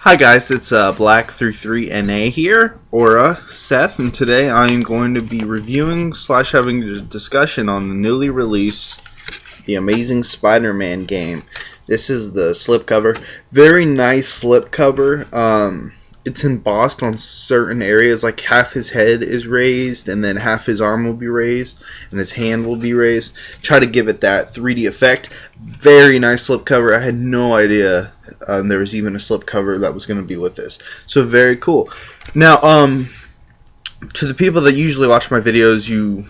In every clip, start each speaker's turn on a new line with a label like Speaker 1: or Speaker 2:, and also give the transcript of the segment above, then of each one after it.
Speaker 1: Hi guys, it's Black33NA here, or Seth, and today I am going to be reviewing / having a discussion on the newly released The Amazing Spider-Man game. This is the slipcover. Very nice slipcover. It's embossed on certain areas, like half his head is raised, and then half his arm will be raised, and his hand will be raised. Try to give it that 3D effect. Very nice slipcover. I had no idea there was even a slipcover that was going to be with this. So very cool. Now, to the people that usually watch my videos, you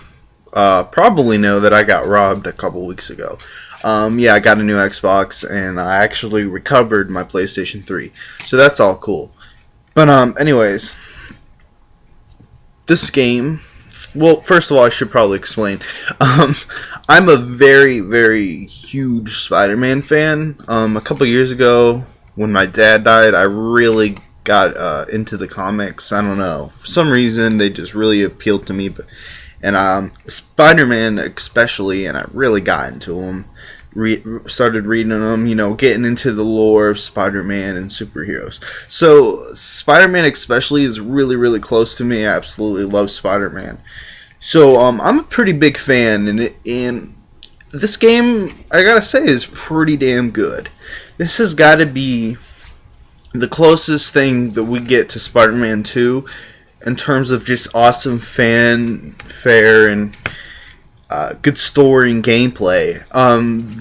Speaker 1: probably know that I got robbed a couple weeks ago. Yeah, I got a new Xbox, and I actually recovered my PlayStation 3. So that's all cool. But anyways, this game, well, first of all, I should probably explain. I'm a very, very huge Spider-Man fan. A couple years ago, when my dad died, I really got into the comics. I don't know, for some reason, they just really appealed to me. And Spider-Man especially, and I really got into them. Started reading them, getting into the lore of Spider-Man and superheroes. So Spider-Man especially is really, really close to me. I absolutely love Spider-Man. So I'm a pretty big fan, and this game, I gotta say, is pretty damn good. This has got to be the closest thing that we get to Spider-Man 2 in terms of just awesome fanfare and good story and gameplay.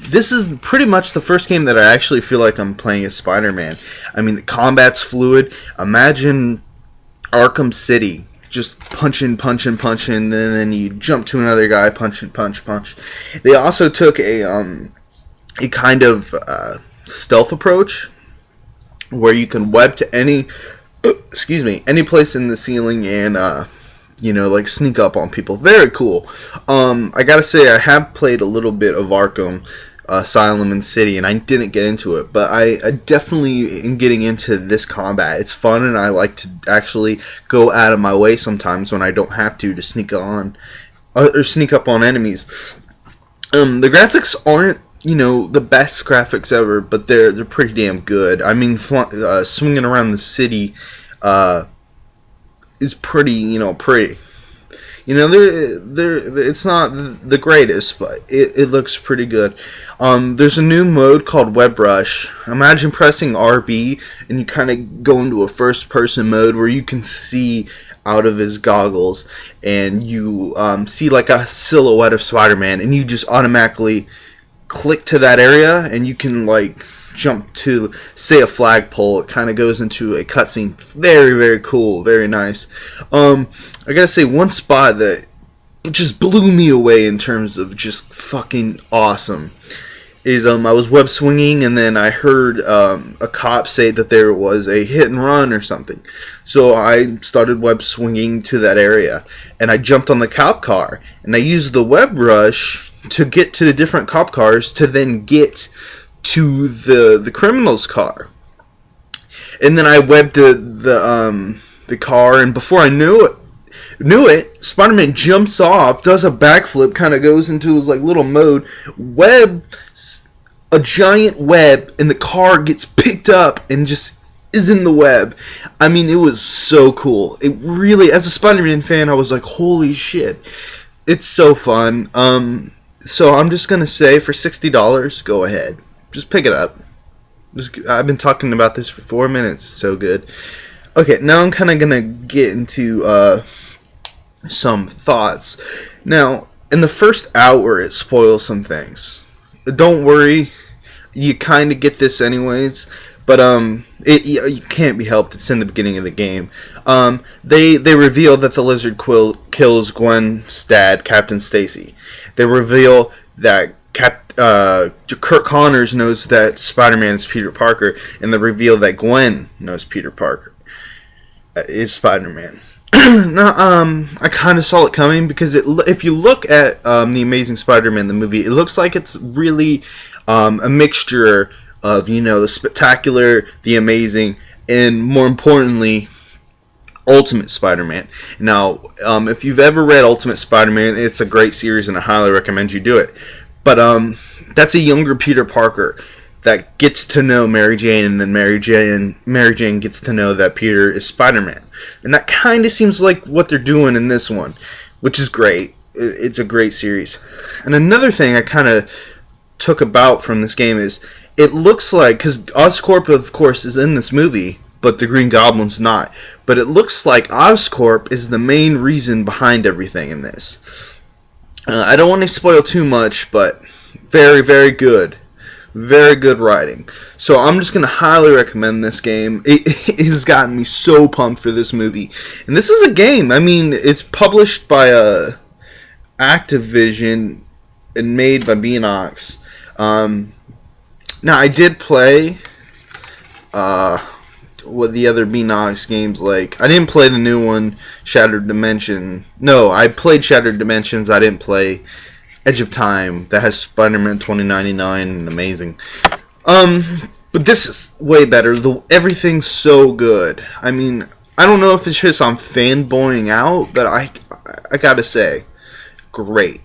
Speaker 1: This is pretty much the first game that I actually feel like I'm playing as Spider-Man. I mean, the combat's fluid. Imagine Arkham City, just punching, and then you jump to another guy, punch. They also took a kind of stealth approach where you can web to any place in the ceiling and like sneak up on people. Very cool. I gotta say, I have played a little bit of Arkham Asylum and City, and I didn't get into it, but I definitely am getting into this combat. It's fun, and I like to actually go out of my way sometimes when I don't have to sneak on or sneak up on enemies. The graphics aren't the best graphics ever, but they're pretty damn good. I mean, swinging around the city is pretty, pretty. It's not the greatest, but it looks pretty good. There's a new mode called Web Rush. Imagine pressing RB, and you kind of go into a first-person mode where you can see out of his goggles, and you see like a silhouette of Spider-Man, and you just automatically click to that area, and you can like jump to, say, a flagpole. It kind of goes into a cutscene. Very, very cool. Very nice. I gotta say, one spot that just blew me away in terms of just fucking awesome is I was web swinging, and then I heard a cop say that there was a hit and run or something. So I started web swinging to that area, and I jumped on the cop car, and I used the web rush to get to the different cop cars to then get to the criminal's car. And then I webbed the car, and before I knew it, Spider-Man jumps off, does a backflip, kind of goes into his like little mode, a giant web, and the car gets picked up and just is in the web. I mean, it was so cool. It really, as a Spider-Man fan, I was like, holy shit. It's so fun. So I'm just gonna say, for $60, go ahead. Just pick it up. I've been talking about this for 4 minutes. It's so good. Okay, now I'm kind of going to get into some thoughts. Now, in the first hour, it spoils some things. Don't worry. You kind of get this anyways. But you can't be helped. It's in the beginning of the game. They reveal that the Lizard kills Gwen's dad, Captain Stacy. They reveal that Kirk Connors knows that Spider-Man is Peter Parker, and they reveal that Gwen knows Peter Parker is Spider-Man. Now, I kind of saw it coming because if you look at the Amazing Spider-Man, the movie, it looks like it's really a mixture of the spectacular, the amazing, and more importantly, Ultimate Spider-Man. Now, if you've ever read Ultimate Spider-Man, it's a great series, and I highly recommend you do it. But that's a younger Peter Parker. that gets to know Mary Jane, and then Mary Jane gets to know that Peter is Spider-Man. And that kind of seems like what they're doing in this one, which is great. It's a great series. And another thing I kind of took about from this game is it looks like, because Oscorp, of course, is in this movie, but the Green Goblin's not. But it looks like Oscorp is the main reason behind everything in this. I don't want to spoil too much, but very, very good. Very good writing. So I'm just going to highly recommend this game. It has gotten me so pumped for this movie. And this is a game. I mean, it's published by Activision and made by Beenox. Now, I did play what the other Beenox games like. I didn't play the new one, Shattered Dimension. No, I played Shattered Dimensions. I didn't play Edge of Time. That has Spider-Man 2099 and amazing. But this is way better. Everything's so good. I mean, I don't know if it's just I'm fanboying out, but I gotta say, great.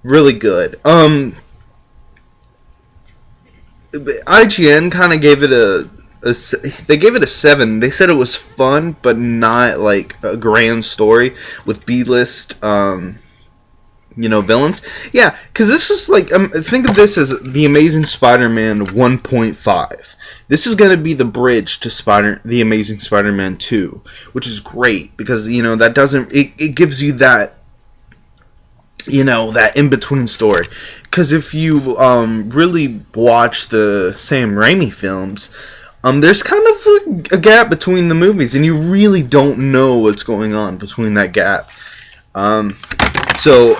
Speaker 1: Really good. IGN kind of gave it they gave it a 7. They said it was fun, but not like a grand story with B-list, villains. Yeah, because this is like, think of this as the Amazing Spider-Man 1.5. This is going to be the bridge to the Amazing Spider-Man 2, which is great because, that doesn't, it gives you that, that in-between story. Because if you really watch the Sam Raimi films, there's kind of a gap between the movies, and you really don't know what's going on between that gap. So,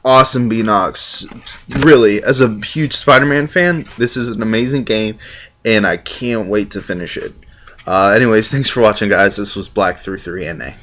Speaker 1: awesome, Beenox. Really, as a huge Spider-Man fan, this is an amazing game, and I can't wait to finish it. Anyways, thanks for watching, guys. This was Black33NA.